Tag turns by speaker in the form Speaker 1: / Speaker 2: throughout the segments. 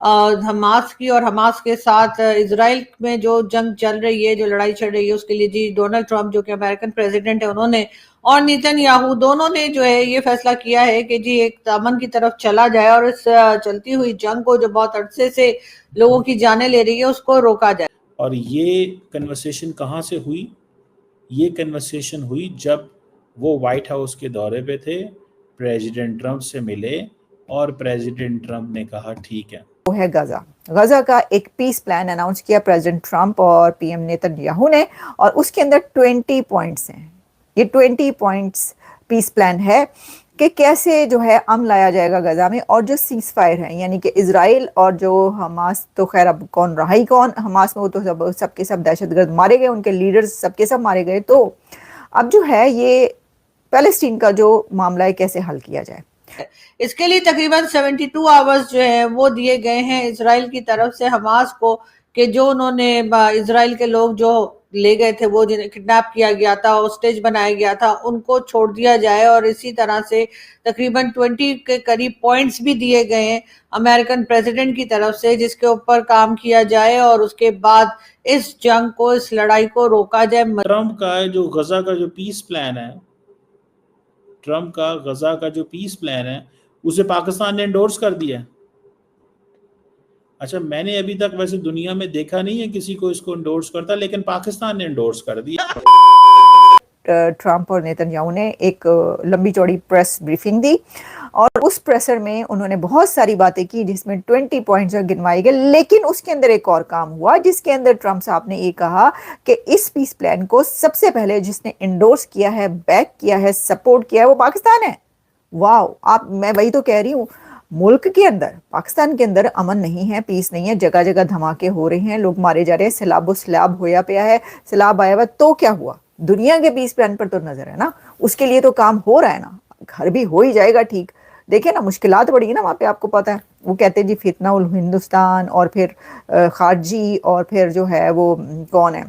Speaker 1: Hamas की और Hamas के साथ इजराइल में जो जंग चल रही है, जो लड़ाई चल रही है, उसके लिए जी डोनाल्ड ट्रंप जो कि अमेरिकन प्रेसिडेंट है, उन्होंने और नेतन्याहू दोनों ने जो है ये फैसला किया है कि जी एक अमन की तरफ चला जाए और इस चलती हुई जंग को जो बहुत अरसे से लोगों की जाने ले रही है उसको रोका जाए।
Speaker 2: और ये कन्वर्सेशन कहाँ से हुई? ये कन्वर्सेशन हुई जब वो वाइट हाउस के दौरे पे थे, प्रेसिडेंट ट्रंप से मिले और प्रेसिडेंट ट्रंप ने कहा ठीक है।
Speaker 3: वो है गजा। गजा का एक पीस प्लान अनाउंस किया प्रेसिडेंट ट्रंप और पीएम नेतन्याहू ने, और उसके अंदर 20 पॉइंट्स हैं। ये 20 पॉइंट्स पीस प्लान है कि कैसे जो है अमन लाया जाएगा गजा में, और जो सीज फायर है यानी कि इजराइल और जो हमास, तो खैर अब कौन रहा ही कौन हमास में, वो तो सब सबके सब दहशतगर्द मारे गए, उनके लीडर्स सबके सब मारे गए। तो अब जो है ये पैलेस्टीन का जो मामला है कैसे हल किया जाए,
Speaker 1: इसके लिए तकरीबन 72 आवर्स जो है वो दिए गए हैं इसराइल की तरफ से हमास को, कि जो उन्होंने इसराइल के लोग जो ले गए थे, वो जिन्हें किडनैप किया गया था, हॉस्टेज बनाया गया था, उनको छोड़ दिया जाए। और इसी तरह से तकरीबन 20 के करीब पॉइंट्स भी दिए गए हैं अमेरिकन प्रेसिडेंट की तरफ से, जिसके ऊपर काम किया जाए और उसके बाद इस जंग को, इस लड़ाई को रोका जाए।
Speaker 2: ट्रंप का जो गजा का जो पीस प्लान है, ट्रंप का गजा का जो पीस प्लान है, उसे पाकिस्तान ने एंडोर्स कर दिया। अच्छा, मैंने अभी तक वैसे दुनिया में देखा नहीं है किसी को इसको एंडोर्स करता, लेकिन पाकिस्तान ने एंडोर्स कर दिया।
Speaker 3: ट्रंप और नेतन्याहू ने एक लंबी चौड़ी प्रेस ब्रीफिंग दी, और उस प्रेसर में उन्होंने बहुत सारी बातें की जिसमें 20 पॉइंट्स गिनवाए गए। लेकिन उसके अंदर एक और काम हुआ जिसके अंदर ट्रंप साहब ने ये कहा कि इस पीस प्लान को सबसे पहले जिसने इंडोर्स किया है, बैक किया है, सपोर्ट किया है, वो पाकिस्तान है। वाह, मैं वही तो कह रही हूँ, मुल्क के अंदर, पाकिस्तान के अंदर अमन नहीं है, पीस नहीं है, जगह जगह धमाके हो रहे हैं, लोग मारे जा रहे हैं, सैलाब होया पिया है, सैलाब आया हुआ, तो क्या हुआ? दुनिया के पीस प्लान पर तो नजर है ना, उसके लिए तो काम हो रहा है ना, घर भी हो ही जाएगा ठीक। देखिए ना, मुश्किलात बड़ी है ना वहाँ पे, आपको पता है। वो कहते हैं जी फितना उल हिंदुस्तान, और फिर खारजी, और फिर जो है वो कौन है,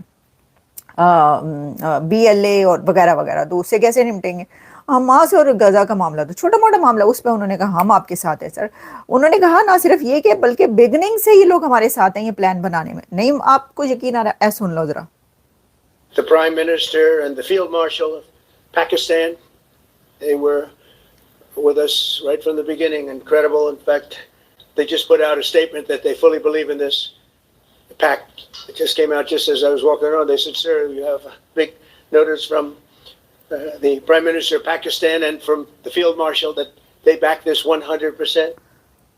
Speaker 3: BLA और वगैरह वगैरह, तो उससे कैसे निपटेंगे? हमास और गजा का मामला तो छोटा मोटा मामला, उस पर उन्होंने कहा हम आपके साथ है सर। उन्होंने कहा ना सिर्फ ये कि बल्कि बिगनिंग से ही लोग हमारे साथ हैं ये प्लान बनाने में। नहीं, आपको यकीन आ रहा है? सुन लो जरा।
Speaker 4: The Prime Minister and the Field Marshal of Pakistan, they were with us right from the beginning. Incredible. In fact, they just put out a statement that they fully believe in this pact. It just came out just as I was walking around. They said, sir, you have a big notice from the Prime Minister of Pakistan and from the Field Marshal that they back this 100%.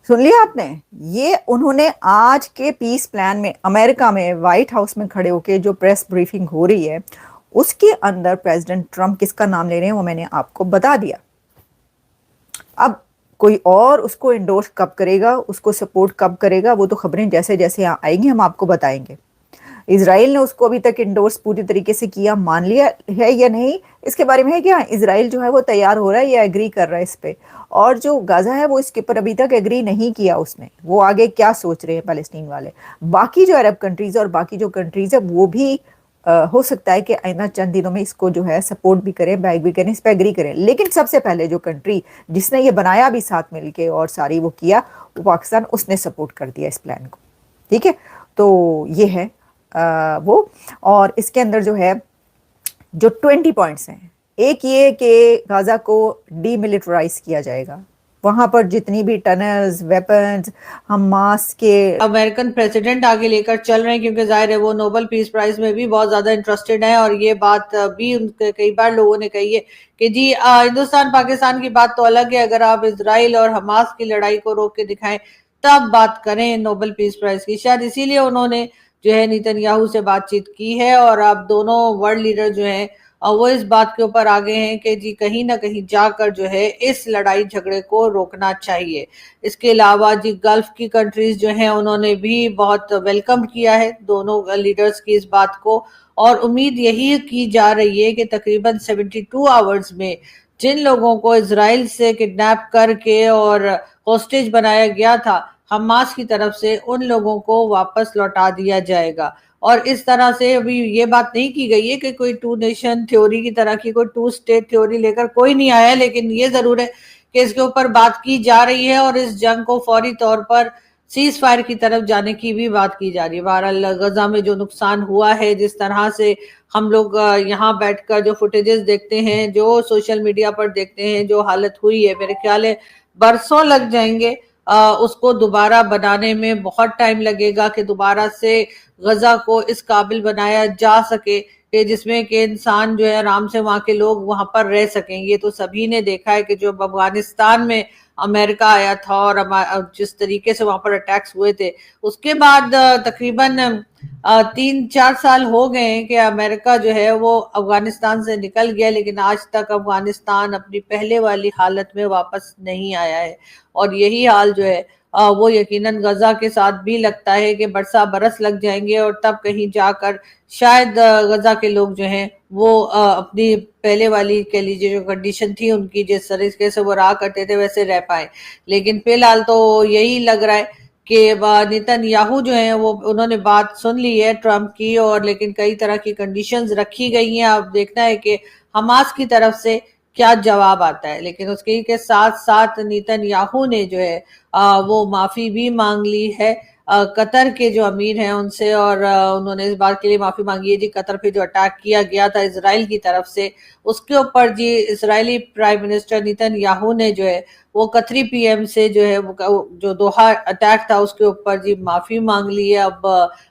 Speaker 3: सुन लिया आपने? ये उन्होंने आज के piece plan में, America में white house में खड़े होके जो प्रेस ब्रीफिंग हो रही है, उसके अंदर प्रेसिडेंट ट्रंप किसका नाम ले रहे हैं वो मैंने आपको बता दिया। अब कोई और उसको इंडोर्स कब करेगा, उसको सपोर्ट कब करेगा, वो तो खबरें जैसे जैसे आएंगी हम आपको बताएंगे। इजराइल ने उसको अभी तक इंडोर्स पूरी तरीके से किया, मान लिया है या नहीं, इसके बारे में है क्या? इजराइल जो है वो तैयार हो रहा है या एग्री कर रहा है इस पे, और जो गाजा है वो इसके ऊपर अभी तक एग्री नहीं किया उसने। वो आगे क्या सोच रहे हैं पैलेस्टीन वाले। बाकी जो अरब कंट्रीज और बाकी जो कंट्रीज है वो भी हो सकता है कि आइंदा चंद दिनों में इसको जो है सपोर्ट भी करें, बैक भी करें, इस पर एग्री करें। लेकिन सबसे पहले जो कंट्री जिसने ये बनाया भी साथ मिलके और सारी वो किया, वो पाकिस्तान, उसने सपोर्ट कर दिया इस प्लान को। ठीक है, तो ये है वो। और इसके अंदर जो है जो 20 पॉइंट्स हैं, एक ये कि गाजा को डीमिलिटराइज किया जाएगा, वहां पर जितनी भी टनल्स, वेपन्स हमास के
Speaker 1: अमेरिकन प्रेसिडेंट आगे लेकर चल रहे हैं, क्योंकि जाहिर है वो नोबेल पीस प्राइज में भी बहुत ज्यादा इंटरेस्टेड है। और ये बात भी उनके कई बार लोगों ने कही है कि जी हिंदुस्तान पाकिस्तान की बात तो अलग है, अगर आप इजराइल और हमास की लड़ाई को रोक के दिखाएं तब बात करें नोबेल पीस प्राइज की। शायद इसीलिए उन्होंने जो है नेतन्याहू से बातचीत की है, और अब दोनों वर्ल्ड लीडर जो हैं वो इस बात के ऊपर आगे हैं कि जी कहीं ना कहीं जाकर जो है इस लड़ाई झगड़े को रोकना चाहिए। इसके अलावा जी गल्फ की कंट्रीज जो हैं उन्होंने भी बहुत वेलकम किया है दोनों लीडर्स की इस बात को, और उम्मीद यही की जा रही है कि तकरीबन 72 आवर्स में जिन लोगों को इजराइल से किडनैप करके और हॉस्टेज बनाया गया था हमास की तरफ से, उन लोगों को वापस लौटा दिया जाएगा। और इस तरह से अभी ये बात नहीं की गई है कि कोई टू नेशन थ्योरी की तरह की कोई टू स्टेट थ्योरी लेकर कोई नहीं आया, लेकिन ये जरूर है कि इसके ऊपर बात की जा रही है और इस जंग को फौरी तौर पर सीज फायर की तरफ जाने की भी बात की जा रही है। बहरहाल गजा में जो नुकसान हुआ है, जिस तरह से हम लोग यहाँ बैठकर जो फुटेजेस देखते हैं, जो सोशल मीडिया पर देखते हैं, जो हालत हुई है, मेरे ख्याल है बरसों लग जाएंगे उसको दोबारा बनाने में। बहुत टाइम लगेगा कि दोबारा से गजा को इस काबिल बनाया जा सके कि जिसमें कि इंसान जो है आराम से वहां के लोग वहां पर रह सकें। ये तो सभी ने देखा है कि जो अफगानिस्तान में अमेरिका आया था और जिस तरीके से वहां पर अटैक्स हुए थे, उसके बाद तकरीबन 3-4 साल हो गए हैं कि अमेरिका जो है वो अफगानिस्तान से निकल गया, लेकिन आज तक अफगानिस्तान अपनी पहले वाली हालत में वापस नहीं आया है। और यही हाल जो है वो यकीनन गजा के साथ भी लगता है कि बरस लग जाएंगे और तब कहीं जाकर शायद गजा के लोग जो हैं वो अपनी पहले वाली कह लीजिए जो कंडीशन थी उनकी, जिस तरीके से वो रहा करते थे वैसे रह पाए। लेकिन फिलहाल तो यही लग रहा है कि नेतन्याहू जो है वो उन्होंने बात सुन ली है ट्रंप की, और लेकिन कई तरह की कंडीशंस रखी गई हैं। अब देखना है कि हमास की तरफ से क्या जवाब आता है। लेकिन उसके के साथ साथ नेतन्याहू ने जो है वो माफी भी मांग ली है कतर के जो अमीर हैं उनसे, और उन्होंने इस बात के लिए माफी मांगी है जी कतर पे जो अटैक किया गया था इसराइल की तरफ से, उसके ऊपर जी इसराइली प्राइम मिनिस्टर नेतन्याहू ने जो है वो कतरी पीएम से जो है वो जो दोहा अटैक था उसके ऊपर जी माफी मांग ली है। अब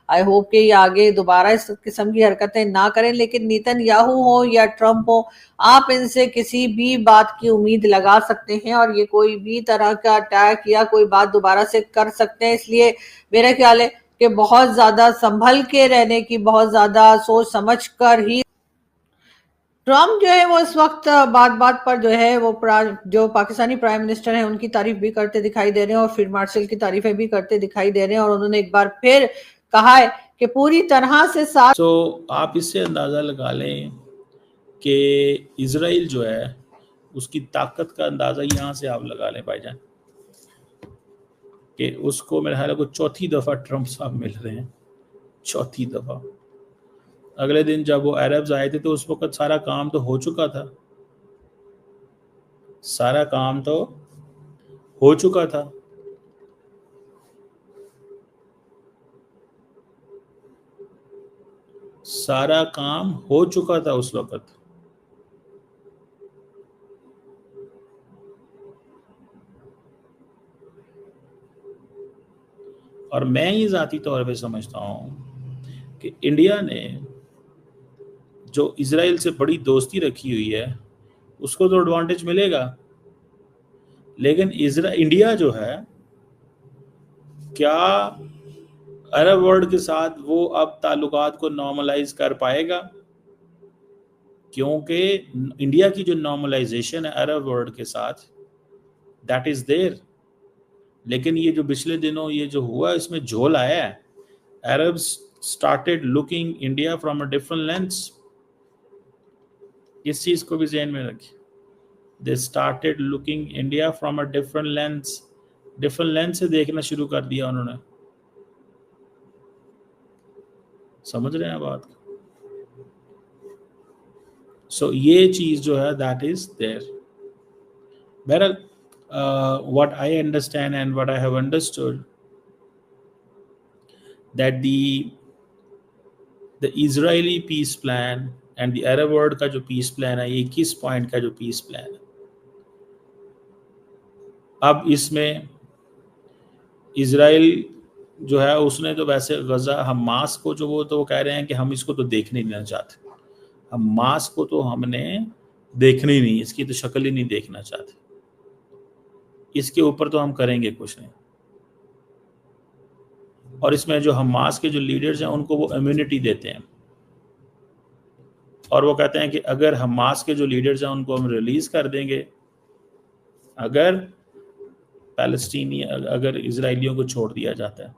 Speaker 1: आई होप कि ये आगे दोबारा इस किस्म की हरकतें ना करें। लेकिन नेतन्याहू हो या ट्रंप हो, आप इनसे किसी भी बात की उम्मीद लगा सकते हैं और ये कोई भी तरह का अटैक या कोई बात दोबारा से कर सकते हैं। इसलिए मेरा ख्याल है कि बहुत ज्यादा संभल के रहने की, बहुत ज्यादा सोच समझ कर ही ट्रम्प जो है वो इस वक्त बात बात पर जो है वो जो पाकिस्तानी प्राइम मिनिस्टर हैं उनकी तारीफ भी करते दिखाई दे रहे हैं और फील्ड मार्शल की तारीफें भी करते दिखाई दे रहे हैं, और उन्होंने एक बार फिर कहा है कि पूरी तरह से साथ।
Speaker 2: तो आप इससे अंदाज़ा लगा लें कि इजराइल जो है उसकी ताकत का अंदाज़ा यहाँ से आप लगा लें भाईजान, कि उसको मेरे ख्याल को चौथी दफ़ा ट्रंप साहब मिल रहे हैं, चौथी दफ़ा। अगले दिन जब वो अरब्स आए थे तो उस वक्त सारा काम तो हो चुका था, सारा काम तो हो चुका था। सारा काम हो चुका था उस वक्त। और मैं ये ज़ाती तौर पे समझता हूँ कि इंडिया ने जो इजराइल से बड़ी दोस्ती रखी हुई है उसको तो एडवांटेज मिलेगा, लेकिन इंडिया जो है क्या अरब वर्ल्ड के साथ वो अब ताल्लुकात को नॉर्मलाइज कर पाएगा? क्योंकि इंडिया की जो नॉर्मलाइजेशन है अरब वर्ल्ड के साथ दैट इज देयर, लेकिन ये जो पिछले दिनों ये जो हुआ इसमें झोल आया है। Arabs started looking India from a different lens, इस चीज को भी ध्यान में रखिए। They started looking India from a different lens से देखना शुरू कर दिया उन्होंने। समझ रहे हैं बात? सो ये चीज जो है दैट इज देयर। बहरहाल what I understand and what I have understood that the Israeli peace plan and the Arab world का जो peace plan है, 21 पॉइंट का जो peace plan है, अब इसमें इजराइल जो है उसने तो वैसे गजा हमास को जो वो कह रहे हैं कि हम इसको तो देखने ही नहीं चाहते, हमास को तो हमने देखना ही नहीं, इसकी तो शक्ल ही नहीं देखना चाहते, इसके ऊपर तो हम करेंगे कुछ नहीं। और इसमें जो हमास के जो लीडर्स हैं उनको वो इम्यूनिटी देते हैं और वो कहते हैं कि अगर हमास के जो लीडर्स हैं उनको हम रिलीज कर देंगे अगर इजराइलियों को छोड़ दिया जाता है।